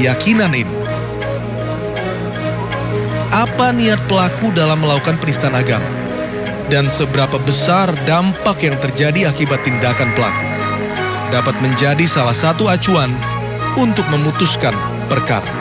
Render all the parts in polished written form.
keyakinan ini. Apa niat pelaku dalam melakukan penistaan agama? Dan seberapa besar dampak yang terjadi akibat tindakan pelaku? Dapat menjadi salah satu acuan untuk memutuskan perkara.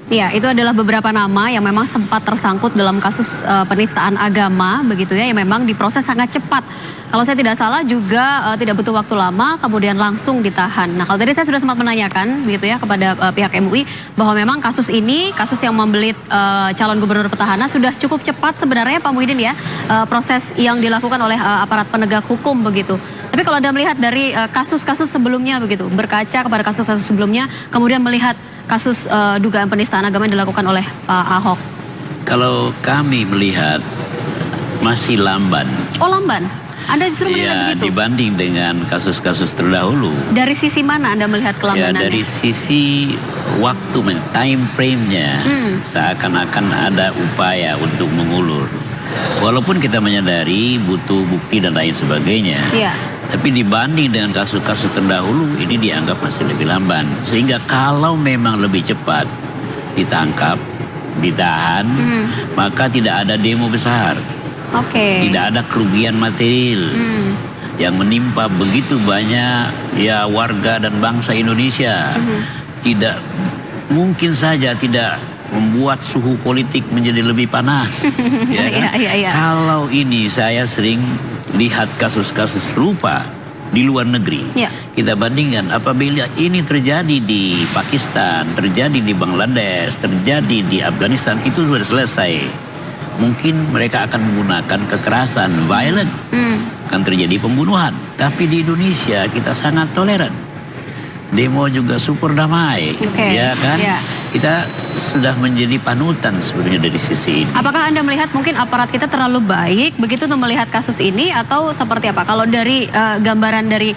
Ya, itu adalah beberapa nama yang memang sempat tersangkut dalam kasus penistaan agama, begitu ya, yang memang diproses sangat cepat. Kalau saya tidak salah juga tidak butuh waktu lama, kemudian langsung ditahan. Nah, kalau tadi saya sudah sempat menanyakan, begitu ya, kepada pihak MUI bahwa memang kasus ini, kasus yang membelit calon gubernur petahana sudah cukup cepat sebenarnya, Pak Muhyiddin ya, proses yang dilakukan oleh aparat penegak hukum begitu. Tapi kalau Anda melihat dari kasus-kasus sebelumnya begitu, berkaca kepada kasus-kasus sebelumnya, kemudian melihat kasus dugaan penistaan agama yang dilakukan oleh Pak Ahok. Kalau kami melihat masih lamban. Oh, lamban? Anda justru melihat begitu? Dibanding dengan kasus-kasus terdahulu. Dari sisi mana Anda melihat kelambanannya? Ya, dari sisi waktu, time frame-nya, seakan-akan ada upaya untuk mengulur. Walaupun kita menyadari butuh bukti dan lain sebagainya. Ya. Tapi dibanding dengan kasus-kasus terdahulu, ini dianggap masih lebih lamban. Sehingga kalau memang lebih cepat ditangkap, ditahan, maka tidak ada demo besar. Tidak ada kerugian material yang menimpa begitu banyak ya warga dan bangsa Indonesia. Tidak mungkin saja tidak membuat suhu politik menjadi lebih panas. Ya kan? Kalau ini saya sering lihat kasus-kasus serupa di luar negeri. Kita bandingkan apabila ini terjadi di Pakistan, terjadi di Bangladesh, terjadi di Afghanistan, itu sudah selesai. Mungkin mereka akan menggunakan kekerasan, violent, akan terjadi pembunuhan. Tapi di Indonesia kita sangat toleran. Demo juga super damai, ya kan? Kita sudah menjadi panutan sebenarnya dari sisi ini. Apakah Anda melihat mungkin aparat kita terlalu baik begitu untuk melihat kasus ini atau seperti apa? Kalau dari gambaran dari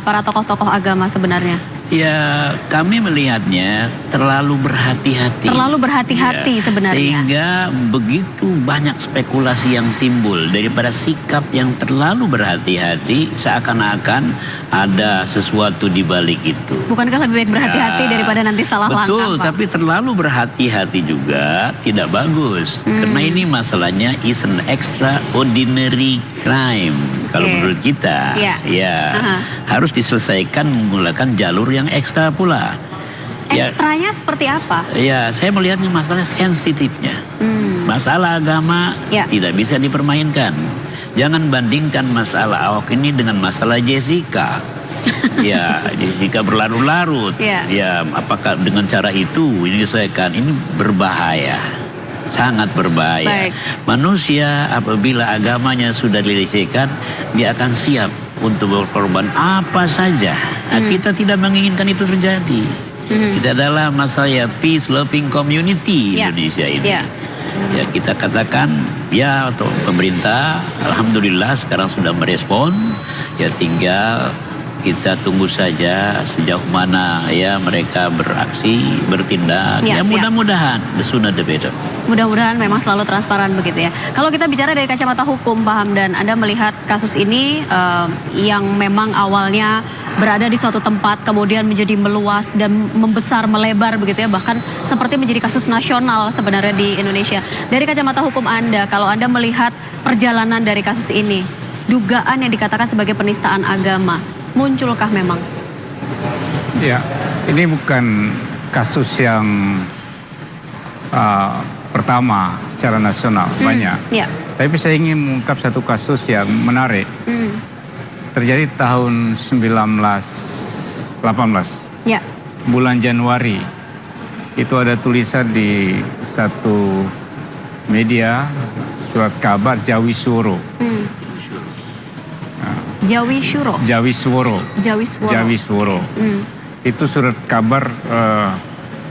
para tokoh-tokoh agama sebenarnya? Ya, kami melihatnya terlalu berhati-hati. Terlalu berhati-hati sebenarnya. Sehingga begitu banyak spekulasi yang timbul daripada sikap yang terlalu berhati-hati, seakan-akan ada sesuatu di balik itu. Bukankah lebih baik berhati-hati daripada nanti salah langkah? Betul, tapi terlalu berhati-hati juga tidak bagus. Karena ini masalahnya is an extraordinary crime. Kalau menurut kita, harus diselesaikan menggunakan jalur yang ekstra pula. Ekstranya seperti apa? Ya, saya melihatnya masalah sensitifnya. Masalah agama tidak bisa dipermainkan. Jangan bandingkan masalah Ahok ini dengan masalah Jessica. Ya, Jessica berlarut-larut. Ya, apakah dengan cara itu ini diselesaikan? Ini berbahaya. Sangat berbahaya. Manusia apabila agamanya sudah dilecehkan, dia akan siap untuk berkorban apa saja. Kita tidak menginginkan itu terjadi. Kita adalah masalah peace loving community Indonesia ini. Ya, kita katakan ya, atau pemerintah alhamdulillah sekarang sudah merespon. Ya, tinggal kita tunggu saja sejauh mana ya mereka beraksi, bertindak. Ya, mudah-mudahan the sooner the better. Mudah-mudahan memang selalu transparan begitu ya. Kalau kita bicara dari kacamata hukum, Pak Hamdan, Anda melihat kasus ini yang memang awalnya berada di suatu tempat, kemudian menjadi meluas dan membesar, melebar begitu ya, bahkan seperti menjadi kasus nasional sebenarnya di Indonesia. Dari kacamata hukum Anda, kalau Anda melihat perjalanan dari kasus ini, dugaan yang dikatakan sebagai penistaan agama, munculkah memang? Ya, ini bukan kasus yang pertama secara nasional, banyak. Tapi saya ingin mengungkap satu kasus yang menarik. Terjadi tahun 1918. Bulan Januari. Itu ada tulisan di satu media, surat kabar Jawisworo. Jawisworo. Itu surat kabar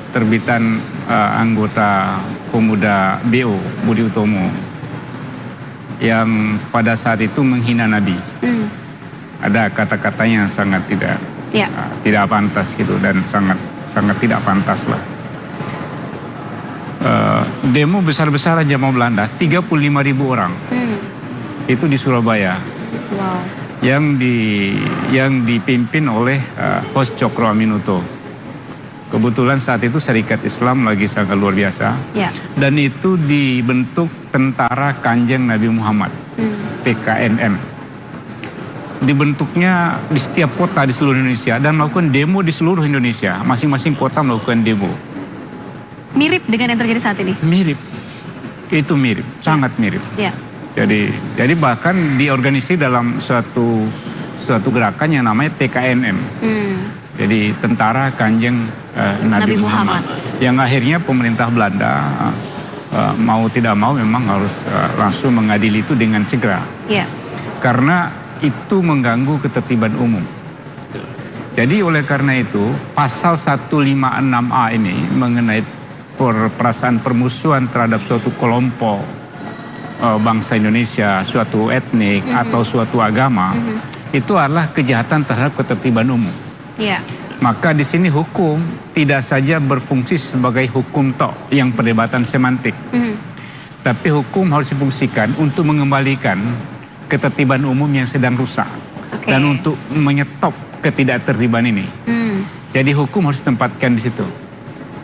terbitan anggota pemuda BO, Budi Utomo, yang pada saat itu menghina Nabi. Ada kata-katanya yang sangat tidak pantas gitu, dan sangat tidak pantas lah. Demo besar-besaran zaman Belanda, 35.000 orang. Itu di Surabaya. yang dipimpin oleh Host Cokro Aminoto. Kebetulan saat itu Syarikat Islam lagi sangat luar biasa. Ya. Dan itu dibentuk Tentara Kanjeng Nabi Muhammad, TKNM. Dibentuknya di setiap kota di seluruh Indonesia dan melakukan demo di seluruh Indonesia. Masing-masing kota melakukan demo. Mirip dengan yang terjadi saat ini? Mirip. Itu mirip, sangat mirip. Ya. Jadi bahkan diorganisir dalam suatu gerakan yang namanya TKNM. Jadi Tentara Kanjeng Nabi Muhammad. Yang akhirnya pemerintah Belanda mau tidak mau memang harus langsung mengadili itu dengan segera. Ya. Karena itu mengganggu ketertiban umum. Jadi oleh karena itu pasal 156A ini mengenai perasaan permusuhan terhadap suatu kelompok bangsa Indonesia, suatu etnik atau suatu agama, itu adalah kejahatan terhadap ketertiban umum. Ya. Maka di sini hukum tidak saja berfungsi sebagai hukum tok yang perdebatan semantik, tapi hukum harus difungsikan untuk mengembalikan ketertiban umum yang sedang rusak dan untuk menyetop ketidaktertiban ini. Jadi hukum harus ditempatkan di situ.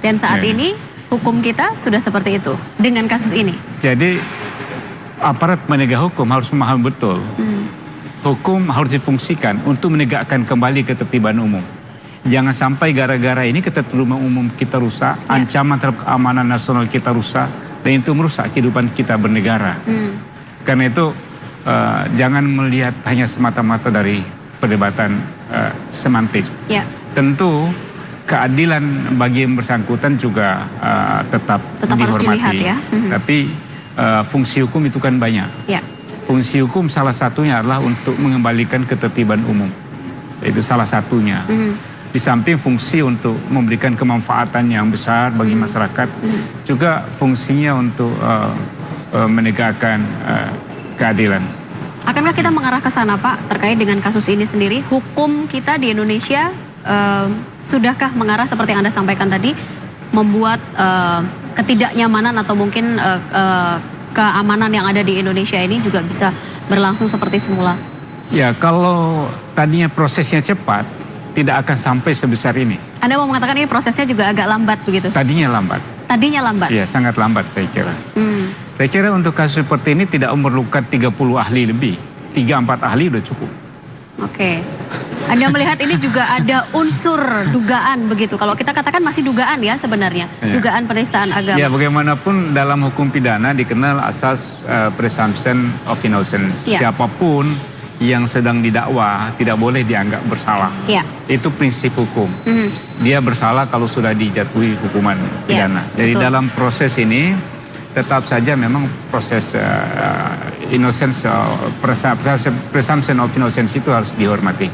Dan saat ini hukum kita sudah seperti itu dengan kasus ini. Jadi aparat penegak hukum harus memahami betul. Hukum harus difungsikan untuk menegakkan kembali ketertiban umum. Jangan sampai gara-gara ini ketertiban umum kita rusak, ancaman terhadap keamanan nasional kita rusak, dan itu merusak kehidupan kita bernegara. Karena itu jangan melihat hanya semata-mata dari perdebatan semantik. Ya. Tentu keadilan bagi yang bersangkutan juga tetap dihormati. Harus dilihat ya. Tapi fungsi hukum itu kan banyak. Ya. Fungsi hukum salah satunya adalah untuk mengembalikan ketertiban umum. Itu salah satunya. Di samping fungsi untuk memberikan kemanfaatan yang besar bagi masyarakat, juga fungsinya untuk menegakkan keadilan. Akankah kita mengarah ke sana, Pak, terkait dengan kasus ini sendiri? Hukum kita di Indonesia sudahkah mengarah seperti yang Anda sampaikan tadi, membuat ketidaknyamanan atau mungkin keamanan yang ada di Indonesia ini juga bisa berlangsung seperti semula? Ya, kalau tadinya prosesnya cepat, tidak akan sampai sebesar ini. Anda mau mengatakan ini prosesnya juga agak lambat begitu? Tadinya lambat. Tadinya lambat? Ya, sangat lambat saya kira. Saya kira untuk kasus seperti ini tidak memerlukan 30 ahli lebih. 3-4 ahli udah cukup. Oke. Anda melihat ini juga ada unsur dugaan begitu. Kalau kita katakan masih dugaan ya sebenarnya. Ya. Dugaan penistaan agama. Ya, bagaimanapun dalam hukum pidana dikenal asas presumption of innocence. Ya. Siapapun yang sedang didakwa tidak boleh dianggap bersalah. Ya. Itu prinsip hukum. Dia bersalah kalau sudah dijatuhi hukuman pidana. Ya, jadi dalam proses ini tetap saja memang proses innocence, presumption of innocence itu harus dihormati.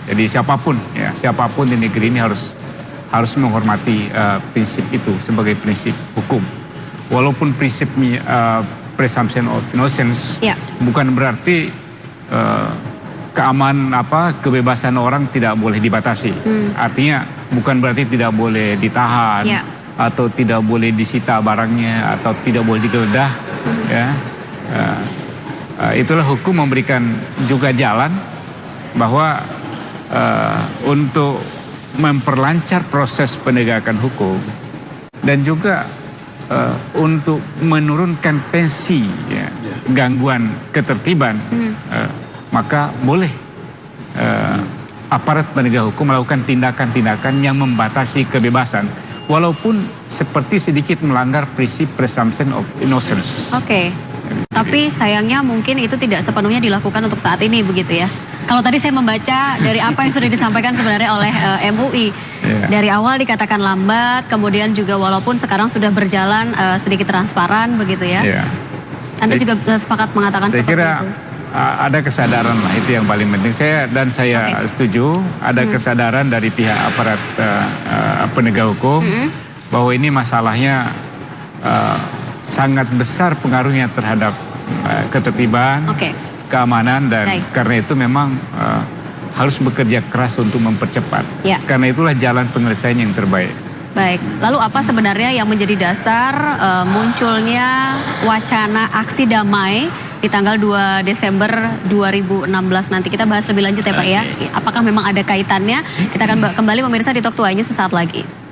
Jadi siapapun di negeri ini harus menghormati prinsip itu sebagai prinsip hukum. Walaupun prinsip presumption of innocence bukan berarti kebebasan orang tidak boleh dibatasi. Artinya bukan berarti tidak boleh ditahan atau tidak boleh disita barangnya atau tidak boleh digeledah. Itulah hukum memberikan juga jalan bahwa untuk memperlancar proses penegakan hukum dan juga untuk menurunkan tensi gangguan ketertiban, maka boleh aparat penegak hukum melakukan tindakan-tindakan yang membatasi kebebasan walaupun seperti sedikit melanggar prinsip presumption of innocence. Oke. Tapi sayangnya mungkin itu tidak sepenuhnya dilakukan untuk saat ini begitu ya. Kalau tadi saya membaca dari apa yang sudah disampaikan sebenarnya oleh MUI. Dari awal dikatakan lambat, kemudian juga walaupun sekarang sudah berjalan sedikit transparan begitu ya. Anda juga sepakat mengatakan seperti itu? Saya kira ada kesadaran lah, itu yang paling penting. Saya setuju ada kesadaran dari pihak aparat penegak hukum bahwa ini masalahnya sangat besar pengaruhnya terhadap ketertiban, keamanan, dan karena itu memang harus bekerja keras untuk mempercepat. Karena itulah jalan penyelesaian yang terbaik. Baik, lalu apa sebenarnya yang menjadi dasar munculnya wacana aksi damai di tanggal 2 Desember 2016 nanti. Kita bahas lebih lanjut ya Pak ya. Apakah memang ada kaitannya? Kita akan kembali pemirsa di Talk to News sesaat lagi.